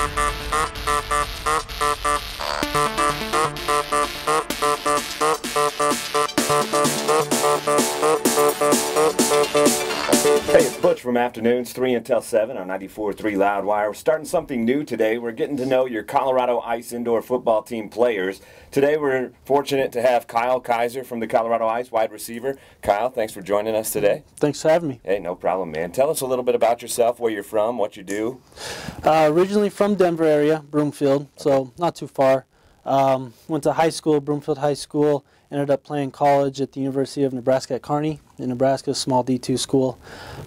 Hey, it's Butch from Afternoons 3 until 7 on 94.3 Loudwire. We're starting something new today. We're getting to know your Colorado Ice indoor football team players. Today we're fortunate to have Kyle Kaiser from the Colorado Ice, wide receiver. Kyle, thanks for joining us today. Thanks for having me. Hey, no problem, man. Tell us a little bit about yourself, where you're from, what you do. Originally from Denver area, Broomfield, so not too far. Went to high school, Broomfield High School. Ended up playing college at the University of Nebraska at Kearney in Nebraska, a small D2 school.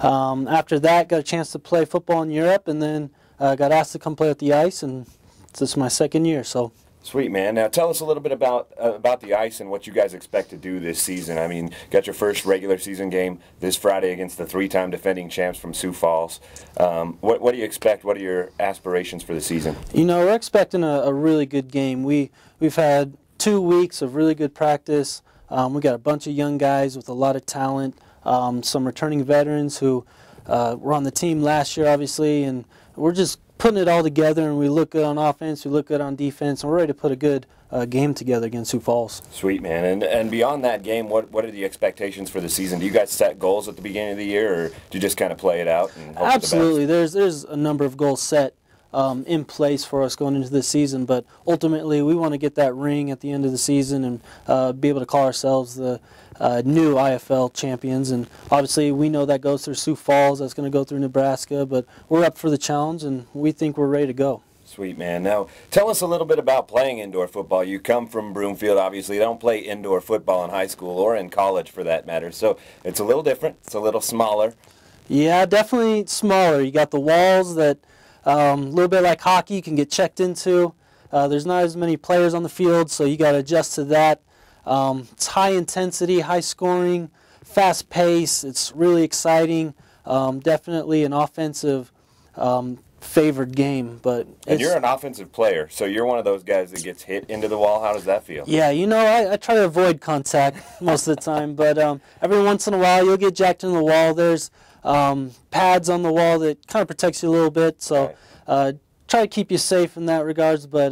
After that, got a chance to play football in Europe, and then got asked to come play at the Ice, and this is my second year. So Sweet, man. Now tell us a little bit about the Ice and what you guys expect to do this season. I mean, got your first regular season game this Friday against the three-time defending champs from Sioux Falls. What do you expect? What are your aspirations for the season? You know, we're expecting a really good game. We've had 2 weeks of really good practice. We got a bunch of young guys with a lot of talent, some returning veterans who were on the team last year, obviously, and we're just putting it all together, and we look good on offense, we look good on defense, and we're ready to put a good game together against Sioux Falls. Sweet, man. And beyond that game, what are the expectations for the season? Do you guys set goals at the beginning of the year, or do you just kind of play it out and hope Absolutely. for the best? There's a number of goals set in place for us going into this season, but ultimately we want to get that ring at the end of the season and be able to call ourselves the new IFL champions. And obviously we know that goes through Sioux Falls, that's going to go through Nebraska, but we're up for the challenge and we think we're ready to go. Sweet, man. Now, tell us a little bit about playing indoor football. You come from Broomfield, obviously. You don't play indoor football in high school or in college for that matter, so it's a little different. It's a little smaller. Yeah, definitely smaller. You got the walls that a little bit like hockey, you can get checked into. There's not as many players on the field, so you got to adjust to that. It's high intensity, high scoring, fast pace. It's really exciting. Definitely an offensive favored game. And you're an offensive player, so you're one of those guys that gets hit into the wall. How does that feel? Yeah, you know, I try to avoid contact most of the time, but every once in a while you'll get jacked in the wall. There's pads on the wall that kind of protects you a little bit, so try to keep you safe in that regards, but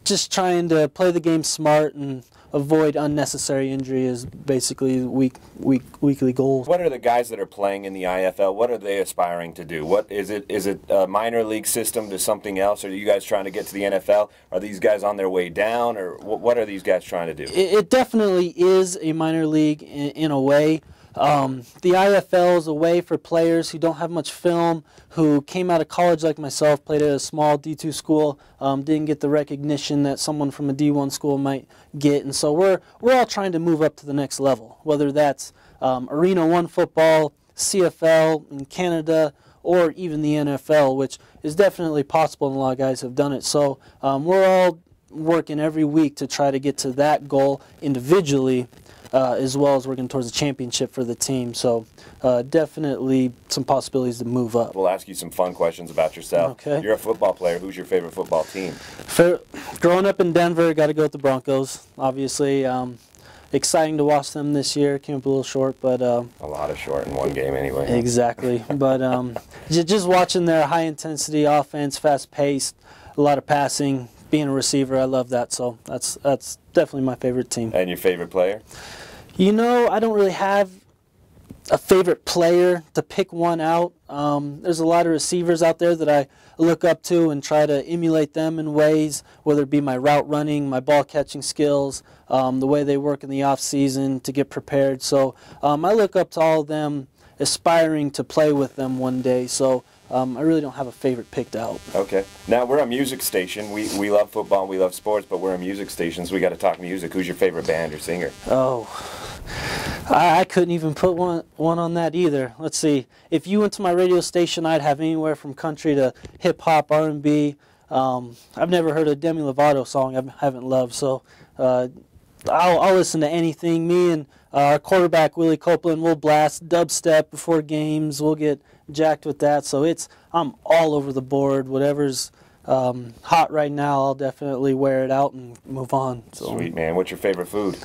just trying to play the game smart and avoid unnecessary injury is basically weekly goals. What are the guys that are playing in the IFL, what are they aspiring to do? What is it a minor league system to something else? Are you guys trying to get to the NFL? Are these guys on their way down, or what are these guys trying to do? It definitely is a minor league in a way. The IFL is a way for players who don't have much film, who came out of college like myself, played at a small D2 school, didn't get the recognition that someone from a D1 school might get, and so we're all trying to move up to the next level, whether that's Arena 1 football, CFL in Canada, or even the NFL, which is definitely possible, and a lot of guys have done it. So we're all working every week to try to get to that goal individually, as well as working towards a championship for the team. So definitely some possibilities to move up. We'll ask you some fun questions about yourself. Okay. You're a football player. Who's your favorite football team? Growing up in Denver, got to go with the Broncos, obviously. Exciting to watch them this year. Came up a little short, but a lot of short in one game anyway. Exactly. But just watching their high-intensity offense, fast-paced, a lot of passing, being a receiver, I love that. So that's definitely my favorite team. And your favorite player? You know, I don't really have a favorite player to pick one out. There's a lot of receivers out there that I look up to and try to emulate them in ways, whether it be my route running, my ball catching skills, the way they work in the off season to get prepared. So I look up to all of them, aspiring to play with them one day. So I really don't have a favorite picked out. Okay. Now, we're a music station. We love football, we love sports, but we're a music station, so we got to talk music. Who's your favorite band or singer? Oh, I couldn't even put one on that either. Let's see. If you went to my radio station, I'd have anywhere from country to hip-hop, R&B. I've never heard a Demi Lovato song I haven't loved, so I'll listen to anything. Me and our quarterback, Willie Copeland, will blast dubstep before games. We'll get jacked with that. So I'm all over the board. Whatever's hot right now, I'll definitely wear it out and move on. So. Sweet, man. What's your favorite food?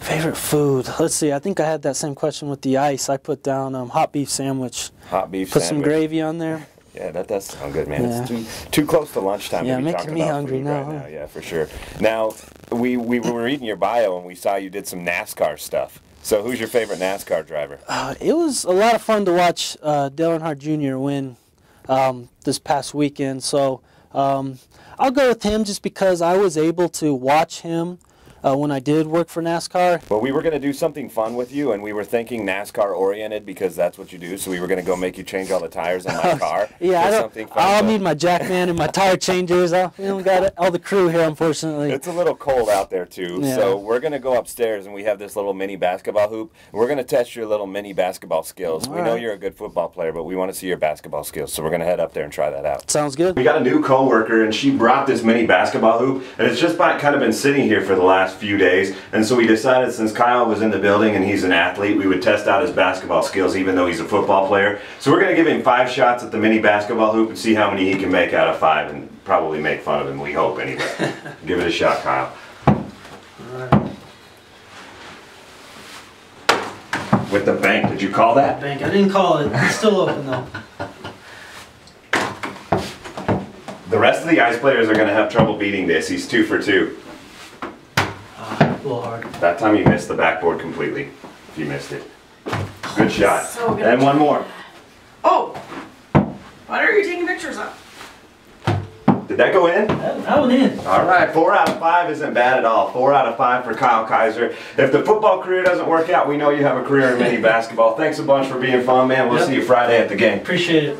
Favorite food? Let's see. I think I had that same question with the Ice. I put down hot beef sandwich. Hot beef Put sandwich. some gravy on there. Yeah, that does sound good, man. Yeah. It's too close to lunchtime Yeah, to be making talking me about hungry food now, right huh? now. Yeah, for sure. Now, we were reading your bio and we saw you did some NASCAR stuff. So who's your favorite NASCAR driver? It was a lot of fun to watch Dale Earnhardt Jr. win this past weekend. So I'll go with him just because I was able to watch him when I did work for NASCAR. Well, we were going to do something fun with you, and we were thinking NASCAR-oriented because that's what you do, so we were going to go make you change all the tires on my car. Yeah, I'll need my jackman and my tire changers. We don't got all the crew here, unfortunately. It's a little cold out there, too, Yeah. so we're going to go upstairs, and we have this little mini basketball hoop. We're going to test your little mini basketball skills. We know you're a good football player, but we want to see your basketball skills, so we're going to head up there and try that out. Sounds good. We got a new coworker, and she brought this mini basketball hoop, and it's just kind of been sitting here for the last few days. And so we decided, since Kyle was in the building and he's an athlete, we would test out his basketball skills even though he's a football player. So we're going to give him 5 shots at the mini basketball hoop and see how many he can make out of 5 and probably make fun of him, we hope anyway. Give it a shot, Kyle. Alright. With the bank, did you call that? Bank. I didn't call it. It's still open though. The rest of the ice players are going to have trouble beating this. He's 2 for 2. A little hard. That time you missed the backboard completely, if you missed it. Good shot. So good. And one more. Oh! What are you taking pictures of? Did that go in? That went in. All right, 4 out of 5 isn't bad at all. 4 out of 5 for Kyle Kaiser. If the football career doesn't work out, we know you have a career in mini basketball. Thanks a bunch for being fun, man. We'll see you Friday at the game. Appreciate it.